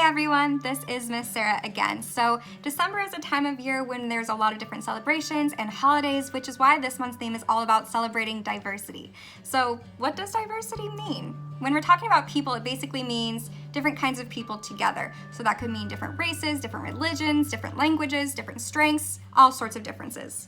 everyone, this is Miss Sarah again. So December is a time of year when there's a lot of different celebrations and holidays, which is why this month's theme is all about celebrating diversity. So what does diversity mean? When we're talking about people, it basically means different kinds of people together. So that could mean different races, different religions, different languages, different strengths, all sorts of differences.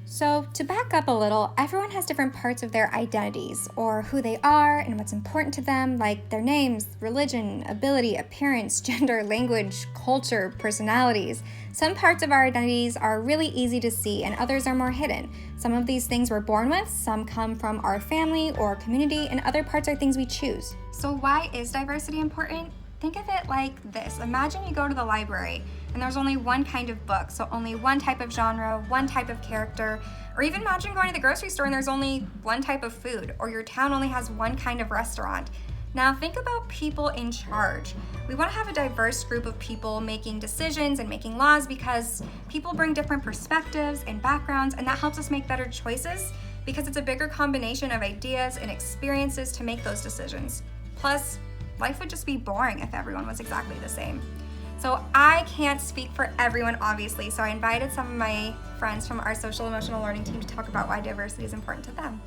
So to back up a little, everyone has different parts of their identities, or who they are and what's important to them, like their names, religion, ability, appearance, gender, language, culture, personalities. Some parts of our identities are really easy to see and others are more hidden. Some of these things we're born with, some come from our family or community, and other parts are things we choose. So why is diversity important? Think of it like this. Imagine you go to the library and there's only one kind of book, so only one type of genre, one type of character, or even imagine going to the grocery store and there's only one type of food, or your town only has one kind of restaurant. Now think about people in charge. We want to have a diverse group of people making decisions and making laws because people bring different perspectives and backgrounds, and that helps us make better choices because it's a bigger combination of ideas and experiences to make those decisions. Plus, life would just be boring if everyone was exactly the same. So I can't speak for everyone, obviously, so I invited some of my friends from our social emotional learning team to talk about why diversity is important to them.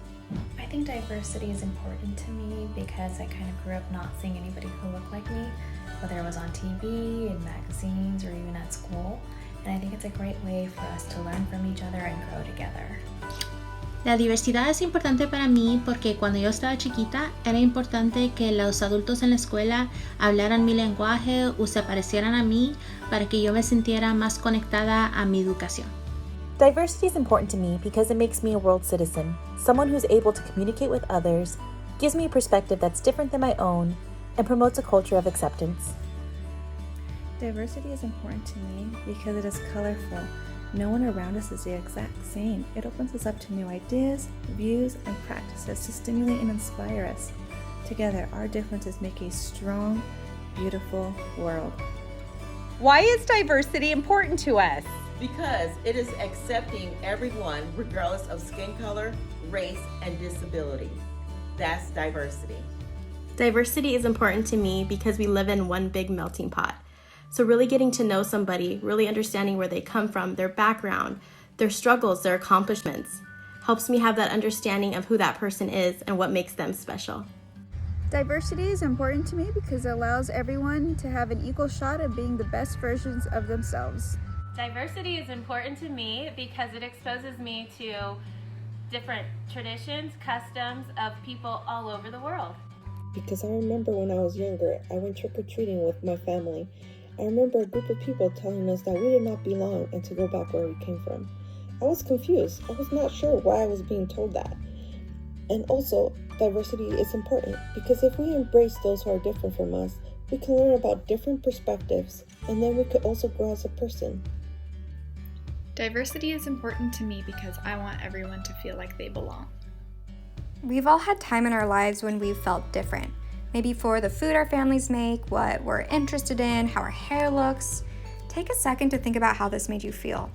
I think diversity is important to me because I kind of grew up not seeing anybody who looked like me, whether it was on TV, in magazines, or even at school. And I think it's a great way for us to learn from each other and grow together. La diversidad es importante para mí porque cuando yo estaba chiquita era importante que los adultos en la escuela hablaran mi lenguaje o se parecieran a mí para que yo me sintiera más conectada a mi educación. Diversity is important to me because it makes me a world citizen, someone who's able to communicate with others, gives me a perspective that's different than my own, and promotes a culture of acceptance. Diversity is important to me because it is colorful. No one around us is the exact same. It opens us up to new ideas, views, and practices to stimulate and inspire us. Together, our differences make a strong, beautiful world. Why is diversity important to us? Because it is accepting everyone regardless of skin color, race, and disability. That's diversity. Diversity is important to me because we live in one big melting pot. So really getting to know somebody, really understanding where they come from, their background, their struggles, their accomplishments, helps me have that understanding of who that person is and what makes them special. Diversity is important to me because it allows everyone to have an equal shot at being the best versions of themselves. Diversity is important to me because it exposes me to different traditions, customs of people all over the world. Because I remember when I was younger, I went trick-or-treating with my family. I remember a group of people telling us that we did not belong and to go back where we came from. I was confused. I was not sure why I was being told that. And also, diversity is important because if we embrace those who are different from us, we can learn about different perspectives, and then we could also grow as a person. Diversity is important to me because I want everyone to feel like they belong. We've all had time in our lives when we've felt different. Maybe for the food our families make, what we're interested in, how our hair looks. Take a second to think about how this made you feel.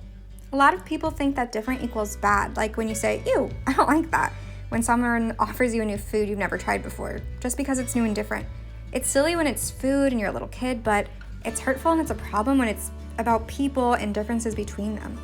A lot of people think that different equals bad, like when you say, ew, I don't like that, when someone offers you a new food you've never tried before, just because it's new and different. It's silly when it's food and you're a little kid, but it's hurtful and it's a problem when it's about people and differences between them.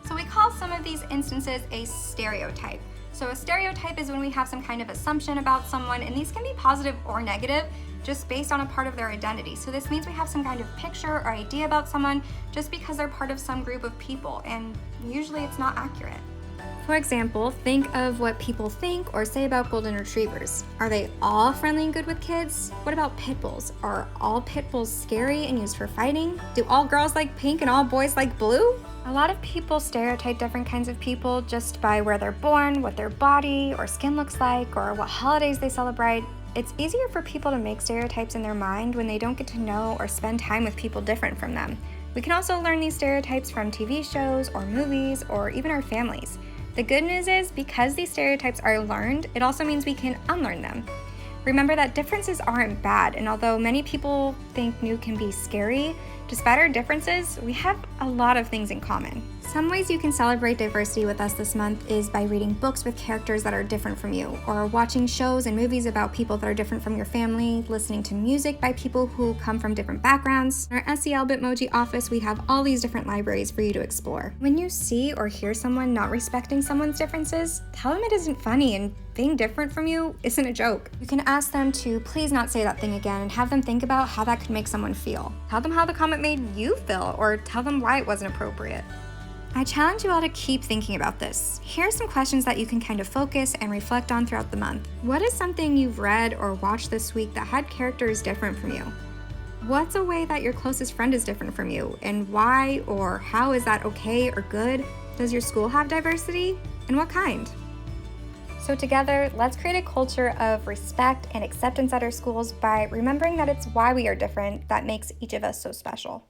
So we call some of these instances a stereotype. So a stereotype is when we have some kind of assumption about someone, and these can be positive or negative, just based on a part of their identity. So this means we have some kind of picture or idea about someone just because they're part of some group of people, and usually it's not accurate. For example, think of what people think or say about golden retrievers. Are they all friendly and good with kids? What about pit bulls? Are all pit bulls scary and used for fighting? Do all girls like pink and all boys like blue? A lot of people stereotype different kinds of people just by where they're born, what their body or skin looks like, or what holidays they celebrate. It's easier for people to make stereotypes in their mind when they don't get to know or spend time with people different from them. We can also learn these stereotypes from TV shows or movies or even our families. The good news is, because these stereotypes are learned, it also means we can unlearn them. Remember that differences aren't bad, and although many people think new can be scary, despite our differences, we have a lot of things in common. Some ways you can celebrate diversity with us this month is by reading books with characters that are different from you, or watching shows and movies about people that are different from your family, listening to music by people who come from different backgrounds. In our SEL Bitmoji office, we have all these different libraries for you to explore. When you see or hear someone not respecting someone's differences, tell them it isn't funny and being different from you isn't a joke. You can ask them to please not say that thing again and have them think about how that could make someone feel. Tell them how the comment made you feel, or tell them why it wasn't appropriate. I challenge you all to keep thinking about this. Here are some questions that you can kind of focus and reflect on throughout the month. What is something you've read or watched this week that had characters different from you? What's a way that your closest friend is different from you, and why or how is that okay or good? Does your school have diversity, and what kind? So together, let's create a culture of respect and acceptance at our schools by remembering that it's why we are different that makes each of us so special.